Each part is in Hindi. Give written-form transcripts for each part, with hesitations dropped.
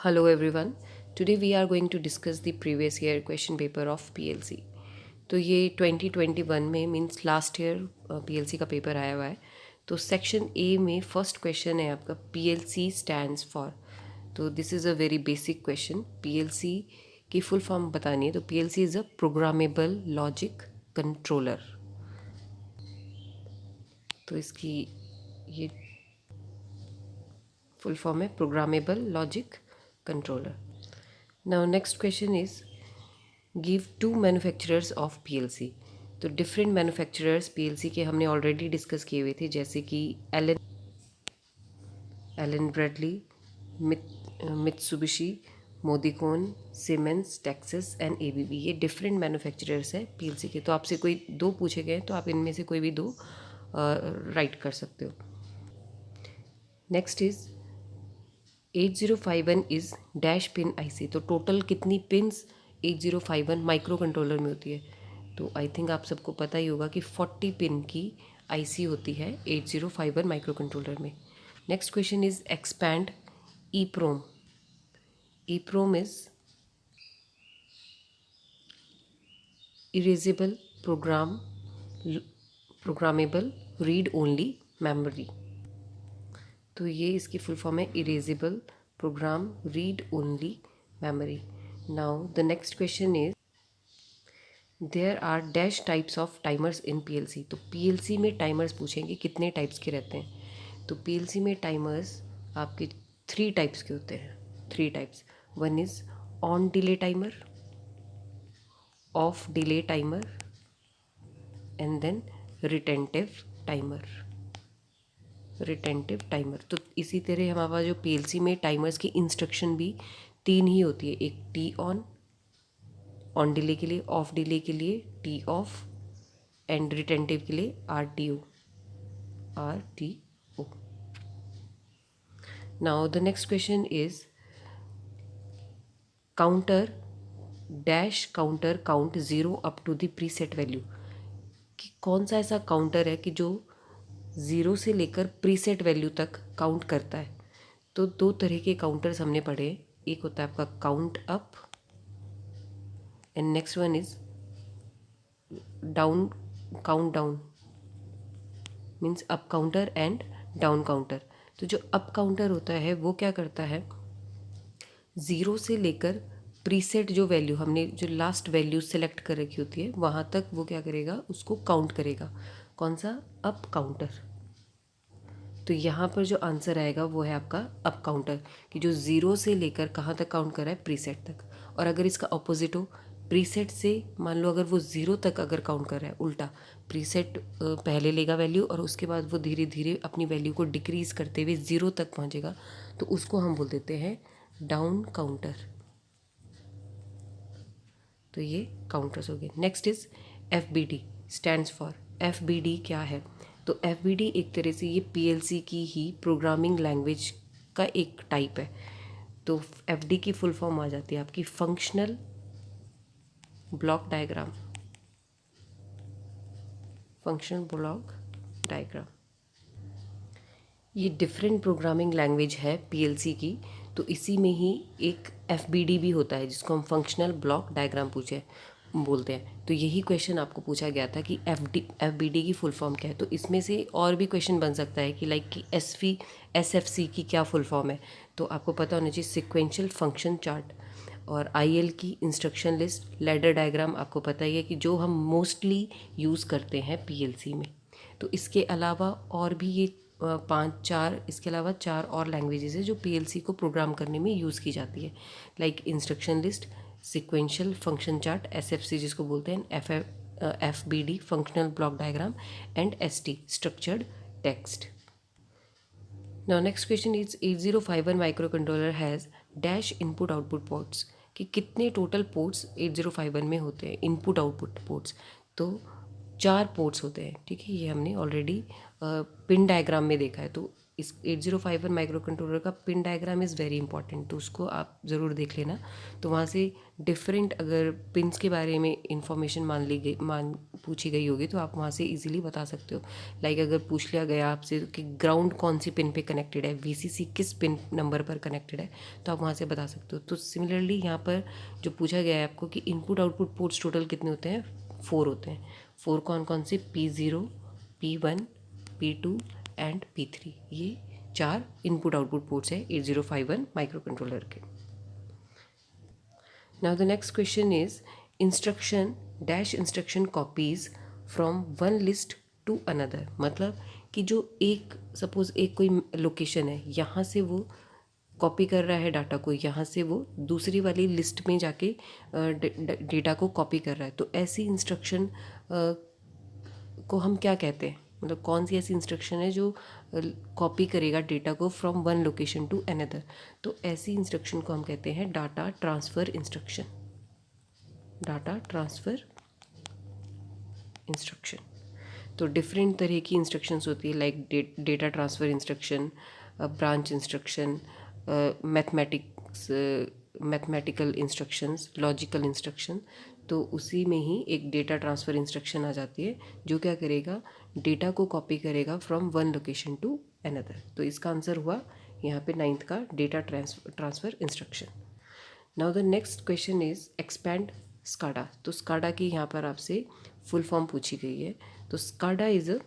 Hello everyone. Today we are going to discuss the previous year question paper of PLC. तो ये 2021 में मीन्स लास्ट ईयर PLC का पेपर आया हुआ है. तो सेक्शन ए में फर्स्ट क्वेश्चन है आपका PLC स्टैंड्स फॉर. तो this is a very basic question. PLC की फुल फॉर्म बतानी है. तो PLC is a programmable logic controller. तो इसकी ये फुल फॉर्म है programmable logic controller. Now next question is give two manufacturers of PLC. तो डिफरेंट मैन्युफैक्चरर्स PLC के हमने ऑलरेडी डिस्कस किए हुए थे, जैसे कि Allen Bradley, Mitsubishi, Modicon, Siemens, Texas and ABB. ये डिफरेंट मैन्युफैक्चरर्स हैं PLC के. तो आपसे कोई दो पूछे गए तो आप इनमें से कोई भी दो राइट कर सकते हो. Next is 8051 is dash pin IC. तो टोटल कितनी पिन्स 8051 माइक्रो कंट्रोलर में होती है? तो आई थिंक आप सबको पता ही होगा कि 40 पिन की IC होती है 8051 माइक्रो कंट्रोलर में. Next question is expand EEPROM. EEPROM is erasable programmable read only memory. तो ये इसकी फुल फॉर्म है erasable program read only memory. Now the next question is there are dash types of timers in PLC. तो PLC में टाइमर्स पूछेंगे कितने टाइप्स के रहते हैं. तो PLC में टाइमर्स आपके 3 टाइप्स के होते हैं. 3 types. One is on delay timer, off delay timer and then retentive timer. तो इसी तरह हमारे पास जो PLC में टाइमर्स की इंस्ट्रक्शन भी 3 ही होती है. एक टी ऑन डिले के लिए, ऑफ डिले के लिए टी ऑफ एंड रिटेंटिव के लिए RTO. Now the next question is counter dash counter count 0 up to the preset value. कि कौन सा ऐसा काउंटर है कि जो 0 से लेकर प्रीसेट वैल्यू तक काउंट करता है. तो 2 तरह के काउंटर्स हमने पढ़े. एक होता है आपका count up and next one is down count down. Means up counter and down counter. तो जो अप काउंटर होता है वो क्या करता है, 0 से लेकर प्रीसेट जो वैल्यू हमने जो लास्ट वैल्यू सेलेक्ट कर रखी होती है वहाँ तक वो क्या करेगा, उसको काउंट करेगा. कौन सा? Up counter. तो यहाँ पर जो आंसर आएगा वो है आपका अप काउंटर, कि जो 0 से लेकर कहाँ तक काउंट कर रहा है, प्रीसेट तक. और अगर इसका ऑपोजिट हो, प्रीसेट से मान लो अगर वो 0 तक अगर काउंट कर रहा है, उल्टा प्रीसेट पहले लेगा वैल्यू और उसके बाद वो धीरे धीरे अपनी वैल्यू को डिक्रीज़ करते हुए 0 तक पहुँचेगा, तो उसको हम बोल देते हैं डाउन काउंटर. तो ये काउंटर्स हो गए. Next is FBD stands for. FBD क्या है? तो FBD एक तरह से ये PLC की ही प्रोग्रामिंग लैंग्वेज का एक टाइप है. तो FD की फुल फॉर्म आ जाती है आपकी फंक्शनल ब्लॉक डायग्राम. ये डिफरेंट प्रोग्रामिंग लैंग्वेज है PLC की. तो इसी में ही एक FBD भी होता है जिसको हम फंक्शनल ब्लॉक डायग्राम बोलते हैं. तो यही क्वेश्चन आपको पूछा गया था कि FBD की फुल फॉर्म क्या है. तो इसमें से और भी क्वेश्चन बन सकता है कि लाइक कि SFC की क्या फुल फॉर्म है. तो आपको पता होना चाहिए सिक्वेंशियल फंक्शन चार्ट. और IL की इंस्ट्रक्शन लिस्ट, लैडर डायग्राम आपको पता ही है कि जो हम मोस्टली यूज़ करते हैं PLC में. तो इसके अलावा और भी ये 5-4 इसके अलावा 4 और लैंग्वेजेस है जो PLC को प्रोग्राम करने में यूज़ की जाती है. Like instruction list, sequential function chart SFC जिसको बोलते हैं, FBD functional block diagram and ST structured text. Now next question is 8051 micro controller has dash input output ports. कि कितने टोटल पोर्ट्स 8051 में होते हैं, इनपुट आउटपुट पोर्ट्स. तो 4 पोर्ट्स होते हैं. ठीक है, ये हमने ऑलरेडी पिन डायग्राम में देखा है. तो इस 8051 माइक्रो कंट्रोलर का pin diagram is very important, तो उसको आप ज़रूर देख लेना। तो वहाँ से डिफरेंट अगर पिन्स के बारे में इंफॉर्मेशन मान पूछी गई होगी तो आप वहाँ से इजीली बता सकते हो। लाइक अगर पूछ लिया गया आपसे कि ग्राउंड कौन सी पिन पे कनेक्टेड है, वीसीसी किस पिन नंबर पर कनेक्टेड है, तो आप वहाँ से बता सकते हो। तो सिमिलरली यहाँ पर जो पूछा गया है आपको कि इनपुट आउटपुट पोर्ट्स टोटल कितने होते हैं, 4 होते हैं। 4 कौन कौन से, P0, P1, P2 and P3, ये 4 इनपुट आउटपुट पोर्ट्स है 8051 माइक्रो कंट्रोलर के। Now the next question is instruction dash instruction copies from one list to another. मतलब कि जो एक सपोज एक कोई लोकेशन है, यहाँ से वो कॉपी कर रहा है डाटा को, यहाँ से वो दूसरी वाली लिस्ट में जाके डेटा को कॉपी कर रहा है। तो ऐसी इंस्ट्रक्शन को हम क्या कहते हैं, मतलब कौन सी ऐसी इंस्ट्रक्शन है जो कॉपी करेगा डेटा को from one location to another. तो ऐसी इंस्ट्रक्शन को हम कहते हैं data transfer instruction. Data transfer instruction. तो डिफरेंट तरह की इंस्ट्रक्शंस होती है, like data transfer instruction, branch instruction, mathematical instructions, logical instruction. तो उसी में ही एक डेटा ट्रांसफ़र इंस्ट्रक्शन आ जाती है जो क्या करेगा, डेटा को कॉपी करेगा from one location to another. तो इसका आंसर हुआ यहाँ पे 9th का data transfer instruction. Now the next question is expand SCADA. तो स्काडा की यहाँ पर आपसे फुल फॉर्म पूछी गई है। तो SCADA is a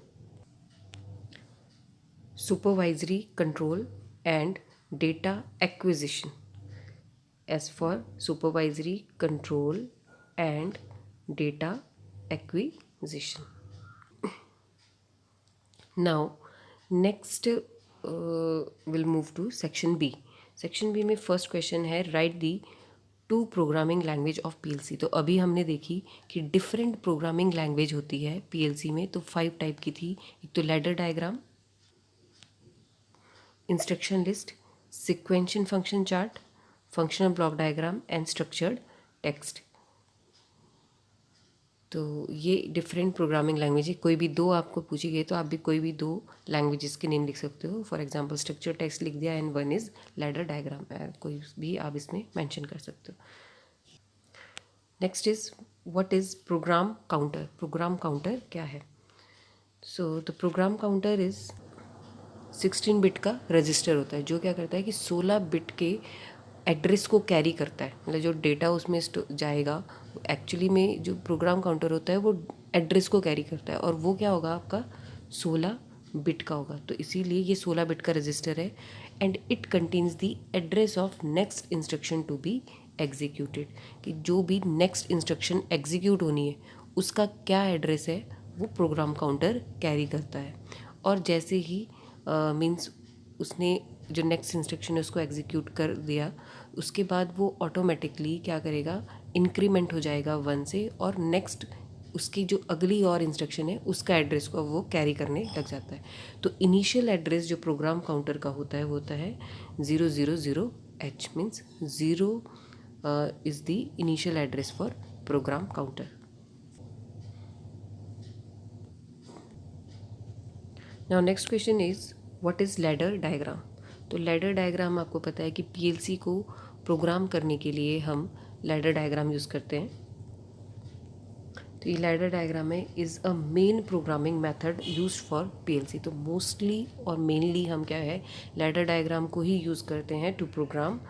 supervisory control and data acquisition. as for supervisory control and data acquisition. Now next we'll move to section B. section B में फर्स्ट क्वेश्चन है right the 2 programming language of PLC। तो अभी हमने देखी कि डिफरेंट प्रोग्रामिंग लैंग्वेज होती है PLC में। तो 5 टाइप की थी, एक तो ladder diagram, instruction list, sequential function chart, functional block diagram and structured text. तो ये डिफरेंट प्रोग्रामिंग लैंग्वेज है। कोई भी 2 आपको पूछी गई तो आप भी कोई भी 2 लैंग्वेजेस के नेम लिख सकते हो। फॉर एग्जांपल स्ट्रक्चर टेक्स्ट लिख दिया and one is ladder diagram, कोई भी आप इसमें मेंशन कर सकते हो। Next is what is program counter. Program counter क्या है? So the program counter is 16 bit का रजिस्टर होता है जो क्या करता है कि 16 बिट के एड्रेस को कैरी करता है। मतलब जो डेटा उसमें जाएगा, एक्चुअली में जो प्रोग्राम काउंटर होता है वो एड्रेस को कैरी करता है और वो क्या होगा आपका 16 बिट का होगा। तो इसीलिए ये 16 बिट का रजिस्टर है and it contains the address of next instruction to be executed. कि जो भी नेक्स्ट इंस्ट्रक्शन एग्जीक्यूट होनी है उसका क्या एड्रेस है वो प्रोग्राम काउंटर कैरी करता है। और जैसे ही मीन्स उसने जो नेक्स्ट इंस्ट्रक्शन है उसको एग्जीक्यूट कर दिया, उसके बाद वो ऑटोमेटिकली क्या करेगा, इंक्रीमेंट हो जाएगा 1 से और नेक्स्ट उसकी जो अगली और इंस्ट्रक्शन है उसका एड्रेस को वो कैरी करने लग जाता है। तो इनिशियल एड्रेस जो प्रोग्राम काउंटर का होता है वो होता है 000H, means 0 is the initial address for program counter. Now next question is what is ladder diagram. तो लैडर डायग्राम आपको पता है कि PLC को प्रोग्राम करने के लिए हम लैडर डायग्राम यूज़ करते हैं। तो ये लैडर डायग्राम में is a main programming method used for PLC। तो मोस्टली और मेनली हम क्या है लैडर डायग्राम को ही यूज़ करते हैं to program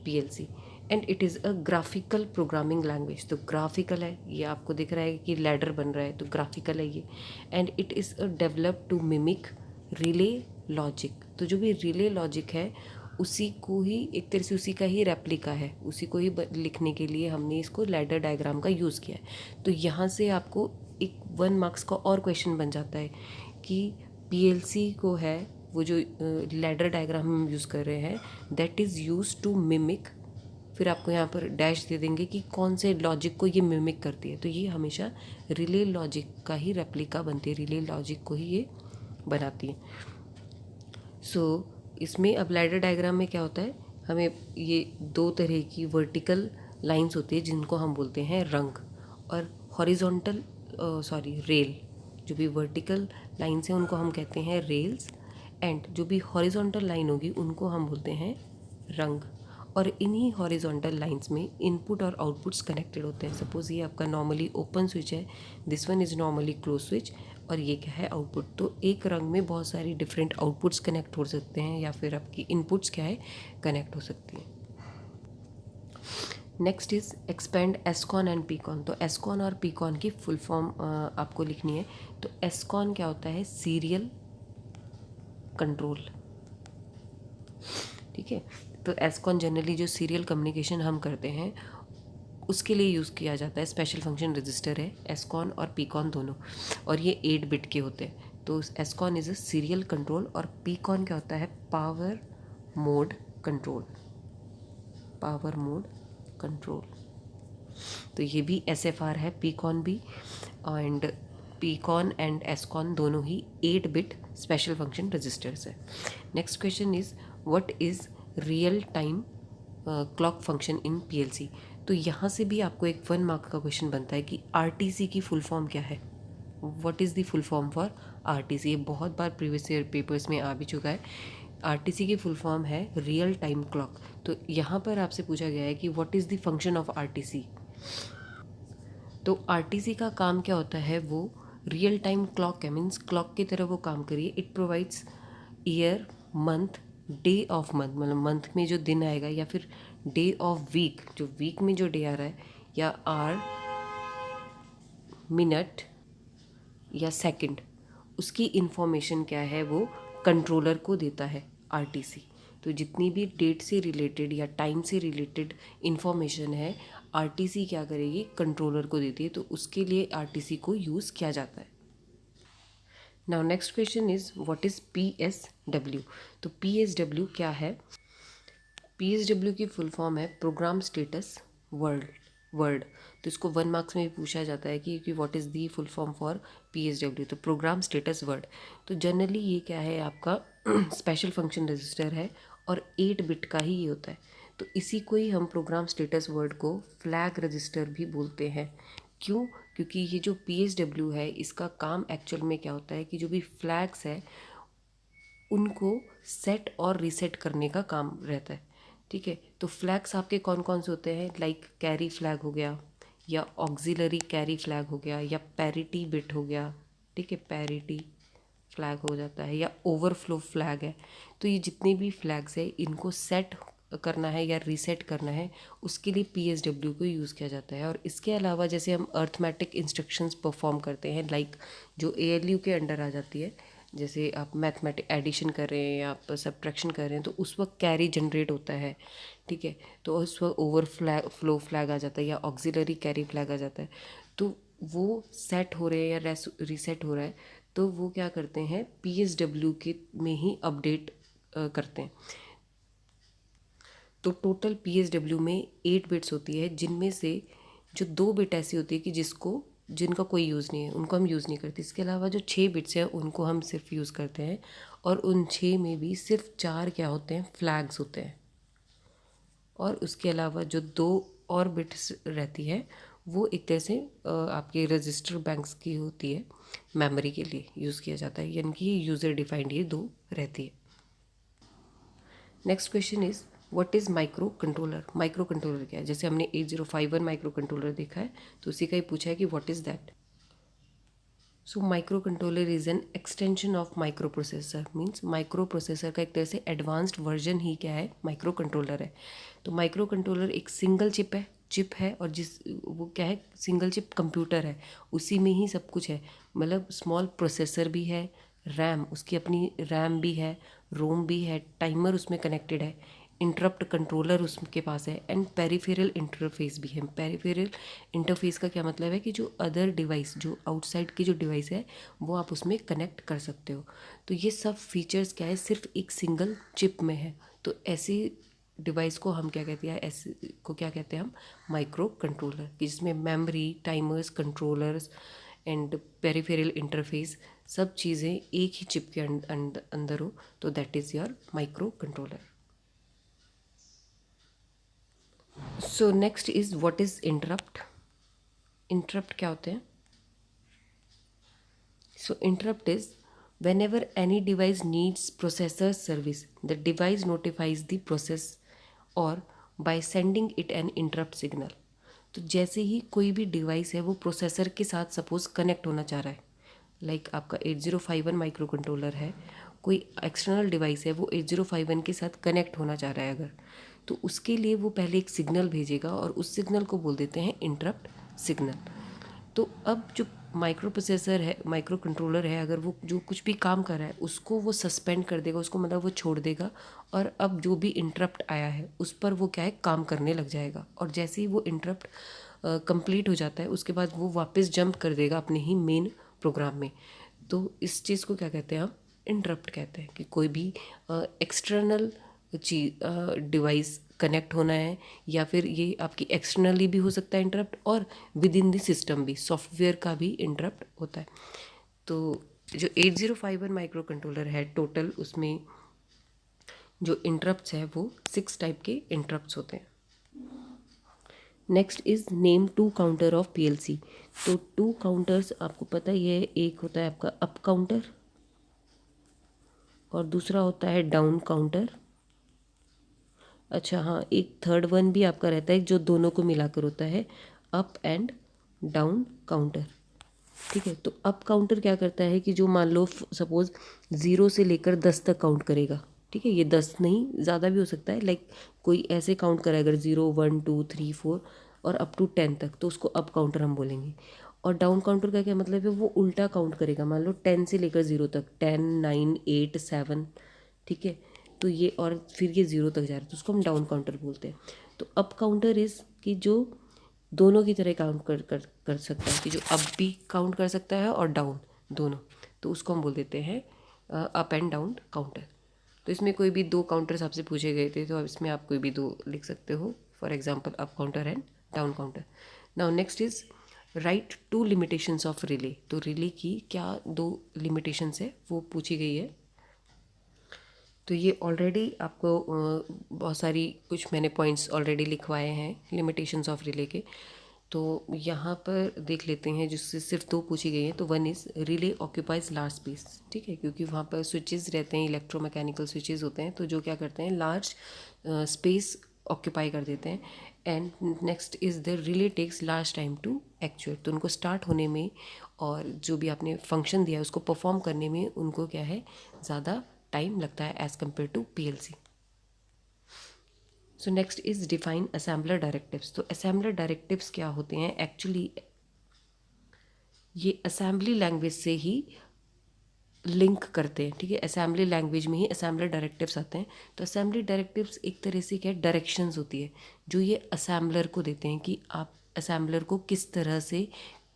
PLC and it is a graphical programming language. तो ग्राफिकल है, ये आपको दिख रहा है कि लैडर बन रहा है तो ग्राफिकल है ये। And it is a develop to mimic relay logic. तो जो भी रिले लॉजिक है उसी को ही एक तरह से उसी का ही रेप्लिका है, उसी को ही लिखने के लिए हमने इसको लैडर डायग्राम का यूज़ किया है। तो यहाँ से आपको एक 1 मार्क्स का और क्वेश्चन बन जाता है कि PLC को है वो जो लैडर डायग्राम हम यूज़ कर रहे हैं that is use to mimic, फिर आपको यहाँ पर डैश दे देंगे कि कौन से लॉजिक को ये मिमिक करती है। तो ये हमेशा रिले लॉजिक का ही रेप्लिका बनती है, रिले लॉजिक को ही ये बनाती है। सो इसमें अब लैडर डायग्राम में क्या होता है, हमें ये 2 तरह की वर्टिकल लाइंस होती है जिनको हम बोलते हैं रंग, और रेल। जो भी वर्टिकल लाइंस हैं उनको हम कहते हैं रेल्स एंड जो भी हॉरिजॉन्टल लाइन होगी उनको हम बोलते हैं रंग। और इन्हीं हॉरिजॉन्टल लाइंस में इनपुट और आउटपुट्स कनेक्टेड होते हैं। सपोज ये आपका नॉर्मली ओपन स्विच है, this one is normally close switch, और ये क्या है आउटपुट। तो एक रंग में बहुत सारी डिफरेंट आउटपुट्स कनेक्ट हो सकते हैं या फिर आपकी इनपुट्स क्या है कनेक्ट हो सकती हैं। Next is expand SCON and PCON. तो एसकॉन और पीकॉन की फुल फॉर्म आपको लिखनी है। तो एसकॉन क्या होता है, सीरियल कंट्रोल, ठीक है। तो एसकॉन जनरली जो सीरियल कम्युनिकेशन हम करते हैं उसके लिए यूज़ किया जाता है। स्पेशल फंक्शन रजिस्टर है एसकॉन और पीकॉन दोनों, और ये 8 बिट के होते हैं। तो एसकॉन इज़ अ सीरियल कंट्रोल और पीकॉन क्या होता है, power mode control, power mode control. तो ये भी SFR है, पीकॉन भी, एंड पीकॉन एंड एसकॉन दोनों ही 8 बिट स्पेशल फंक्शन रजिस्टर्स है। Next question is what is real time clock function in PLC। तो यहाँ से भी आपको एक 1 मार्क का क्वेश्चन बनता है कि RTC की फुल फॉर्म क्या है, what is the full form for RTC। ये बहुत बार प्रीवियस ईयर पेपर्स में आ भी चुका है। RTC की फुल फॉर्म है रियल टाइम क्लॉक। तो यहाँ पर आपसे पूछा गया है कि what is the function of RTC। तो RTC का काम क्या होता है, वो रियल टाइम क्लॉक है, मीन्स क्लॉक की तरह वो काम करिए। It provides year, month, day of month, मतलब मंथ में जो दिन आएगा, या फिर डे ऑफ वीक, जो वीक में जो डे आ रहा है, या आवर, मिनट या सेकंड, उसकी इंफॉर्मेशन क्या है वो कंट्रोलर को देता है RTC। तो जितनी भी डेट से रिलेटेड या टाइम से रिलेटेड इंफॉर्मेशन है RTC क्या करेगी, कंट्रोलर को देती है। तो उसके लिए RTC को यूज़ किया जाता है। Now next question is what is PSW। तो PSW क्या है, PSW की फुल फॉर्म है प्रोग्राम स्टेटस वर्ड। तो इसको 1 मार्क्स में भी पूछा जाता है कि what is the full form for PSW। तो प्रोग्राम स्टेटस वर्ड। तो जनरली ये क्या है आपका स्पेशल फंक्शन रजिस्टर है और 8 बिट का ही ये होता है। तो इसी को ही हम प्रोग्राम स्टेटस वर्ड को फ्लैग रजिस्टर भी बोलते हैं। क्यों, क्योंकि ये जो PSW है इसका काम एक्चुअल में क्या होता है कि जो भी फ्लैग्स है उनको सेट और रीसेट करने का काम रहता है, ठीक है। तो फ्लैग्स आपके कौन कौन से होते हैं, लाइक कैरी फ्लैग हो गया, या ऑक्सिलरी कैरी फ्लैग हो गया, या पैरिटी बिट हो गया, ठीक है, पैरिटी फ्लैग हो जाता है, या ओवरफ्लो फ्लैग है। तो ये जितने भी फ्लैग्स है इनको सेट करना है या रीसेट करना है, उसके लिए PSW को यूज़ किया जाता है। और इसके अलावा जैसे हम अर्थमेटिक इंस्ट्रक्शंस परफॉर्म करते हैं, लाइक जो ALU के अंडर आ जाती है, जैसे आप मैथमेटिक एडिशन कर रहे हैं या आप सब्ट्रैक्शन कर रहे हैं, तो उस वक्त कैरी जनरेट होता है, ठीक है। तो उस वक्त फ्लो फ्लैग आ जाता है या ऑक्सिलरी कैरी फ्लैग आ जाता है। तो वो सेट हो रहे हैं या रीसेट हो रहा है, तो वो क्या करते हैं PSW के में ही अपडेट करते हैं। तो टोटल PSW में 8 बिट्स होती है, जिनमें से जो 2 बिट ऐसी होती है कि जिनका कोई यूज़ नहीं है, उनको हम यूज़ नहीं करते। इसके अलावा जो 6 बिट्स हैं उनको हम सिर्फ यूज़ करते हैं, और उन 6 में भी सिर्फ 4 क्या होते हैं, फ्लैग्स होते हैं। और उसके अलावा जो 2 और बिट्स रहती है वो एक तरह से आपके रजिस्टर बैंक्स की होती है, मेमोरी के लिए यूज़ किया जाता है, यानी कि यूज़र डिफाइंड ये 2 रहती है। Next question is what is micro controller. Micro controller क्या है, जैसे हमने 8051 माइक्रो कंट्रोलर देखा है, तो उसी का ही पूछा है कि what is that. So micro controller is an extension of micro processor, means micro processor का एक तरह से एडवांस्ड वर्जन ही क्या है, माइक्रो कंट्रोलर है। तो माइक्रो कंट्रोलर एक सिंगल चिप है और वो क्या है, सिंगल चिप कंप्यूटर है, उसी में ही सब कुछ है। मतलब स्मॉल प्रोसेसर भी है, रैम, उसकी अपनी रैम भी है, रोम भी है, टाइमर उसमें कनेक्टेड है, इंटरप्ट कंट्रोलर उसके पास है, एंड पेरिफेरल इंटरफेस भी है। पेरिफेरल इंटरफेस का क्या मतलब है कि जो अदर डिवाइस, जो आउटसाइड की जो डिवाइस है वो आप उसमें कनेक्ट कर सकते हो। तो ये सब फीचर्स क्या है, सिर्फ एक सिंगल चिप में है। तो ऐसी डिवाइस को हम क्या कहते हैं, ऐसे को क्या कहते हैं हम, माइक्रो कंट्रोलर, कि जिसमें memory, timers, controllers and peripheral interface सब चीज़ें एक ही चिप के अंदर हो, तो that is your micro controller. So next is what is interrupt. Interrupt क्या होते हैं, so interrupt is Whenever any device needs processor service, the device notifies the process or by sending it an interrupt signal. तो जैसे ही कोई भी डिवाइस है वो प्रोसेसर के साथ सपोज कनेक्ट होना चाह रहा है, लाइक आपका 8051 माइक्रो कंट्रोलर है, कोई एक्सटर्नल डिवाइस है वो 8051 के साथ कनेक्ट होना चाह रहा है अगर, तो उसके लिए वो पहले एक सिग्नल भेजेगा और उस सिग्नल को बोल देते हैं इंटरप्ट सिग्नल। तो अब जो माइक्रो प्रोसेसर है, माइक्रो कंट्रोलर है, अगर वो जो कुछ भी काम कर रहा है उसको वो सस्पेंड कर देगा, उसको मतलब वो छोड़ देगा, और अब जो भी इंटरप्ट आया है उस पर वो क्या है काम करने लग जाएगा। और जैसे ही वो इंटरप्ट कंप्लीट हो जाता है उसके बाद वो वापस जंप कर देगा अपने ही मेन प्रोग्राम में। तो इस चीज़ को क्या कहते हैं हम, इंटरप्ट कहते हैं। कि कोई भी एक्सटर्नल डिवाइस कनेक्ट होना है, या फिर ये आपकी एक्सटर्नली भी हो सकता है इंटरप्ट, और विद इन द सिस्टम भी सॉफ्टवेयर का भी इंटरप्ट होता है। तो जो 8051 माइक्रो कंट्रोलर है टोटल, उसमें जो इंटरप्ट्स है वो 6 टाइप के इंटरप्ट्स होते हैं। Next is name two counter of PLC. तो 2 काउंटर्स आपको पता ही है, एक होता है आपका अप काउंटर और दूसरा होता है डाउन काउंटर। अच्छा हाँ, एक थर्ड वन भी आपका रहता है जो दोनों को मिलाकर होता है, अप एंड डाउन काउंटर। ठीक है, तो अप काउंटर क्या करता है कि जो मान लो सपोज 0 से लेकर 10 तक काउंट करेगा। ठीक है, ये 10 नहीं, ज़्यादा भी हो सकता है, लाइक कोई ऐसे काउंट करे अगर 0 1 2 3 4 और अप टू 10 तक, तो उसको अप काउंटर हम बोलेंगे। और डाउन काउंटर का क्या मतलब है, वो उल्टा काउंट करेगा, मान लो 10 से लेकर 0 तक, 10 9 8 7। ठीक है, तो ये और फिर ये 0 तक जा रहा है तो उसको हम डाउन काउंटर बोलते हैं। तो अप काउंटर इज़ कि जो दोनों की तरह काउंट कर सकता है, कि जो अप भी काउंट कर सकता है और डाउन दोनों, तो उसको हम बोल देते हैं अप एंड डाउन काउंटर। तो इसमें कोई भी 2 काउंटर्स आपसे पूछे गए थे, तो अब इसमें आप कोई भी 2 लिख सकते हो, for example up counter and down counter. Now next is right 2 limitations of relay. तो रिले की क्या 2 लिमिटेशंस है वो पूछी गई है। तो ये ऑलरेडी आपको बहुत सारी कुछ मैंने पॉइंट्स ऑलरेडी लिखवाए हैं लिमिटेशंस ऑफ रिले के। तो यहाँ पर देख लेते हैं, जिससे सिर्फ 2 पूछी गई हैं। तो 1 is relay occupies large space. ठीक है, क्योंकि वहाँ पर स्विचेस रहते हैं, इलेक्ट्रोमैकेनिकल स्विचेस होते हैं, तो जो क्या करते हैं लार्ज स्पेस ऑक्यूपाई कर देते हैं। And next is the relay takes large time to actuate. तो उनको स्टार्ट होने में और जो भी आपने फंक्शन दिया है उसको परफॉर्म करने में उनको क्या है ज़्यादा टाइम लगता है as compare to PLC. So next is define assembler directives. तो असेंबलर डायरेक्टिव्स क्या होते हैं, एक्चुअली ये असेंबली लैंग्वेज से ही लिंक करते हैं। ठीक है, असेंबली लैंग्वेज में ही असेंबलर डायरेक्टिव्स आते हैं। तो असेंबली डायरेक्टिव्स एक तरह से क्या डायरेक्शंस होती है जो ये असेंबलर को देते हैं कि आप असेंबलर को किस तरह से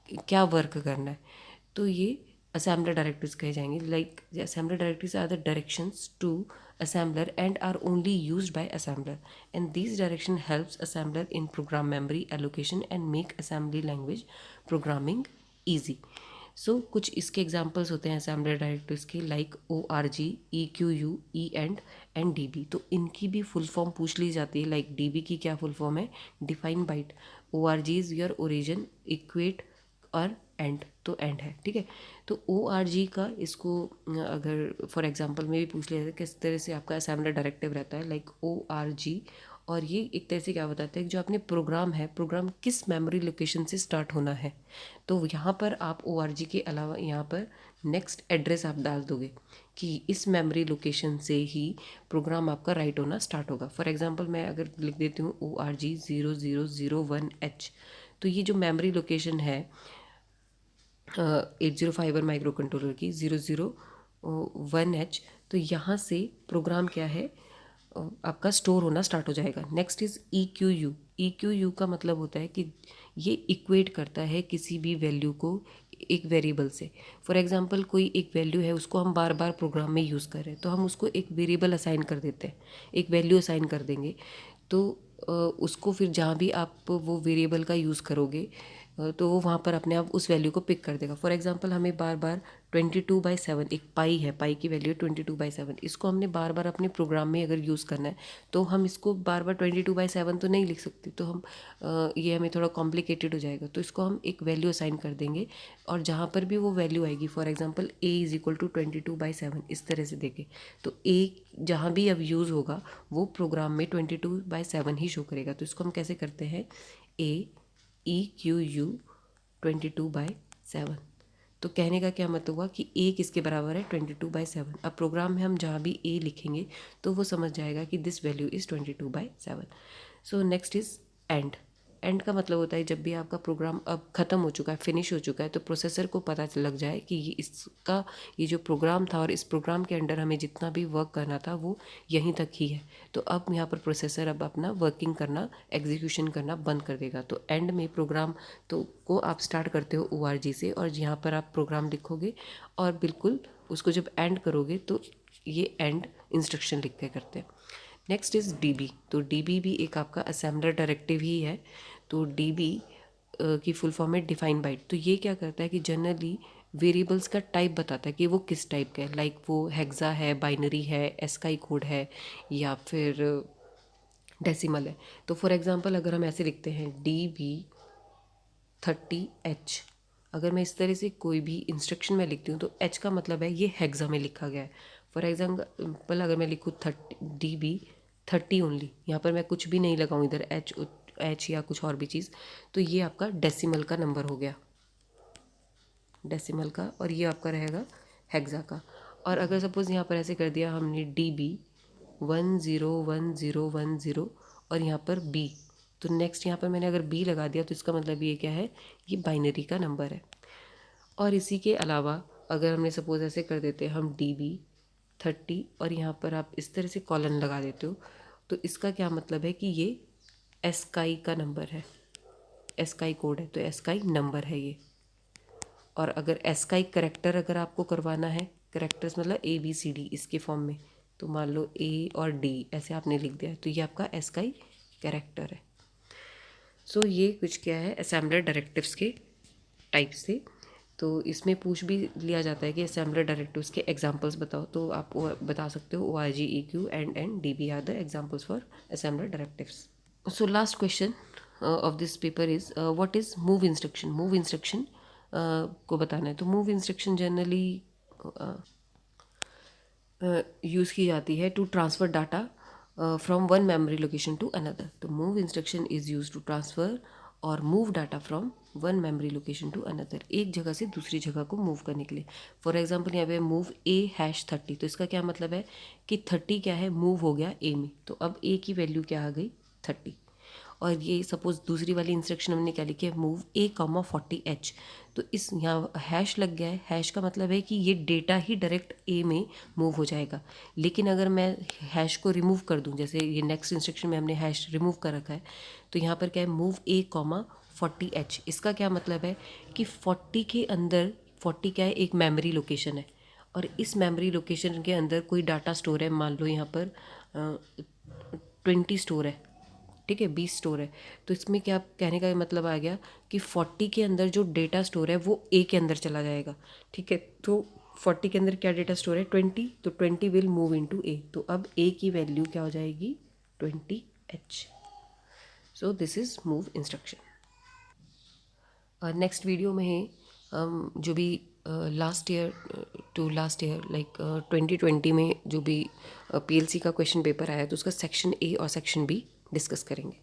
क्या वर्क करना है। तो ये असेंबलर डायरेक्टिव्स कहे जाएंगे। Like assembler directives are the directions to assembler and are only used by assembler, and these direction helps assembler in program memory allocation and make assembly language programming easy. So कुछ इसके एग्जांपल्स होते हैं assembler directives के, like ORG, EQU, EAND and DB। तो इनकी भी फुल फॉर्म पूछ ली जाती है। लाइक DB की क्या फुल फॉर्म है, define byte, ORG is your origin, equate और एंड, तो एंड है। ठीक है, तो ORG का इसको अगर फॉर एग्जांपल में भी पूछ लिया जाए किस तरह से आपका असेंबलर डायरेक्टिव रहता है, लाइक ORG, और ये एक तरह से क्या बताता है कि जो आपने प्रोग्राम है, प्रोग्राम किस मेमोरी लोकेशन से स्टार्ट होना है। तो यहाँ पर आप ORG के अलावा यहाँ पर नेक्स्ट एड्रेस आप डाल दोगे कि इस मेमोरी लोकेशन से ही प्रोग्राम आपका राइट होना स्टार्ट होगा। फॉर एग्जांपल मैं अगर लिख देती हूँ ORG 0001H, तो ये जो मेमोरी लोकेशन है 8051 माइक्रो कंट्रोलर की 001H, तो यहाँ से प्रोग्राम क्या है आपका स्टोर होना स्टार्ट हो जाएगा। Next is EQU। EQU का मतलब होता है कि ये इक्वेट करता है किसी भी वैल्यू को एक वेरिएबल से। फॉर एग्जांपल कोई एक वैल्यू है, उसको हम बार बार प्रोग्राम में यूज़ कर रहे हैं, तो हम उसको एक वेरिएबल असाइन कर देते हैं, एक वैल्यू असाइन कर देंगे। तो उसको फिर जहाँ भी आप वो वेरिएबल का यूज़ करोगे तो वो वहाँ पर अपने आप उस वैल्यू को पिक कर देगा। फॉर एग्जांपल हमें बार बार 22/7 एक पाई है, पाई की वैल्यू 22/7, इसको हमने बार बार अपने प्रोग्राम में अगर यूज़ करना है तो हम इसको बार बार 22/7 तो नहीं लिख सकते, तो हम ये हमें थोड़ा कॉम्प्लिकेटेड हो जाएगा। तो इसको हम एक वैल्यू असाइन कर देंगे और जहाँ पर भी वो वैल्यू आएगी, फॉर एग्जांपल a = 22/7 इस तरह से देखें, तो a जहाँ भी अब यूज़ होगा वो प्रोग्राम में 22/7 ही शो करेगा। तो इसको हम कैसे करते हैं, AEQU 22/7। तो कहने का क्या मतलब हुआ कि a किसके बराबर है, 22/7। अब प्रोग्राम में हम जहाँ भी a लिखेंगे तो वो समझ जाएगा कि this value is 22/7। So next is and. And का मतलब होता है जब भी आपका प्रोग्राम अब ख़त्म हो चुका है, फिनिश हो चुका है, तो प्रोसेसर को पता लग जाए कि ये जो प्रोग्राम था और इस प्रोग्राम के अंडर हमें जितना भी वर्क करना था वो यहीं तक ही है। तो अब यहाँ पर प्रोसेसर अब अपना वर्किंग करना, एग्जीक्यूशन करना बंद कर देगा। तो एंड में प्रोग्राम को आप स्टार्ट करते हो ORG से, और यहाँ पर आप प्रोग्राम लिखोगे और बिल्कुल उसको जब एंड करोगे तो ये एंड इंस्ट्रक्शन लिख के करते हैं। Next is DB। तो DB भी एक आपका असेंबलर डायरेक्टिव ही है। तो DB की फुल फॉर्म है डिफाइन बाइट। तो ये क्या करता है कि जनरली वेरिएबल्स का टाइप बताता है कि वो किस टाइप का है, लाइक वो हेक्सा है, बाइनरी है, एस्काई कोड है या फिर डेसिमल है। तो फॉर एग्जांपल अगर हम ऐसे लिखते हैं DB30H, अगर मैं इस तरह से कोई भी इंस्ट्रक्शन में लिखती हूँ तो H का मतलब है ये हेक्सा में लिखा गया है। फॉर एग्जांपल अगर मैं लिखूँ DB30 ओनली, यहाँ पर मैं कुछ भी नहीं लगाऊँ इधर H या कुछ और भी चीज़, तो ये आपका डेसिमल का नंबर हो गया, डेसिमल का, और ये आपका रहेगा हेक्सा का। और अगर सपोज़ यहाँ पर ऐसे कर दिया हमने DB101010 और यहाँ पर B, तो नेक्स्ट यहाँ पर मैंने अगर B लगा दिया तो इसका मतलब ये क्या है, ये बाइनरी का नंबर है। और इसी के अलावा अगर हमने सपोज़ ऐसे कर देते हैं हम DB30 और यहाँ पर आप इस तरह से कॉलन लगा देते हो, तो इसका क्या मतलब है कि ये एस्काई का नंबर है, एस्काई कोड है, तो एस्काई नंबर है ये। और अगर एस्काई करेक्टर अगर आपको करवाना है, करेक्टर्स मतलब ABCD इसके फॉर्म में, तो मान लो A और D ऐसे आपने लिख दिया, तो ये आपका एस्काई कैरेक्टर है। सो ये कुछ क्या है असेंबलर डायरेक्टिव्स के टाइप से। तो इसमें पूछ भी लिया जाता है कि असेंबलर डायरेक्टिव्स के एग्जांपल्स बताओ, तो आप बता सकते हो ORG, EQ and DB are the examples for assembler directives. So last question of this paper is what is move instruction. Move instruction को बताना है। तो मूव इंस्ट्रक्शन जनरली यूज़ की जाती है to transfer data from one memory location to another. तो move instruction is use to transfer और move data from one memory location to another, एक जगह से दूसरी जगह को मूव करने के लिए। फॉर एग्जांपल यहाँ पे मूव A#30, तो इसका क्या मतलब है कि 30 क्या है, मूव हो गया A में, तो अब A की वैल्यू क्या आ गई 30। और ये सपोज़ दूसरी वाली इंस्ट्रक्शन हमने क्या लिखी है, मूव A,40H, तो इस यहाँ हैश लग गया है, हैश का मतलब है कि ये डेटा ही डायरेक्ट A में मूव हो जाएगा। लेकिन अगर मैं हैश को रिमूव कर दूँ, जैसे ये नेक्स्ट इंस्ट्रक्शन में हमने हैश रिमूव कर रखा है, तो यहाँ पर क्या है मूव A,40H, इसका क्या मतलब है कि 40 के अंदर, 40 क्या है एक मेमोरी लोकेशन है, और इस मेमोरी लोकेशन के अंदर कोई डाटा स्टोर है, मान लो यहाँ पर 20 स्टोर है, ठीक है, 20 स्टोर है। तो इसमें क्या कहने का मतलब आ गया कि 40 के अंदर जो डेटा स्टोर है वो A के अंदर चला जाएगा, ठीक है। तो 40 के अंदर क्या डेटा स्टोर है 20, तो 20 विल मूव इनटू A, तो अब A की वैल्यू क्या हो जाएगी 20H। So this is move instruction. Next video में हम जो भी last year to last year like 2020 में जो भी PLC का क्वेश्चन पेपर आया तो उसका सेक्शन A और सेक्शन B डिस्कस करेंगे।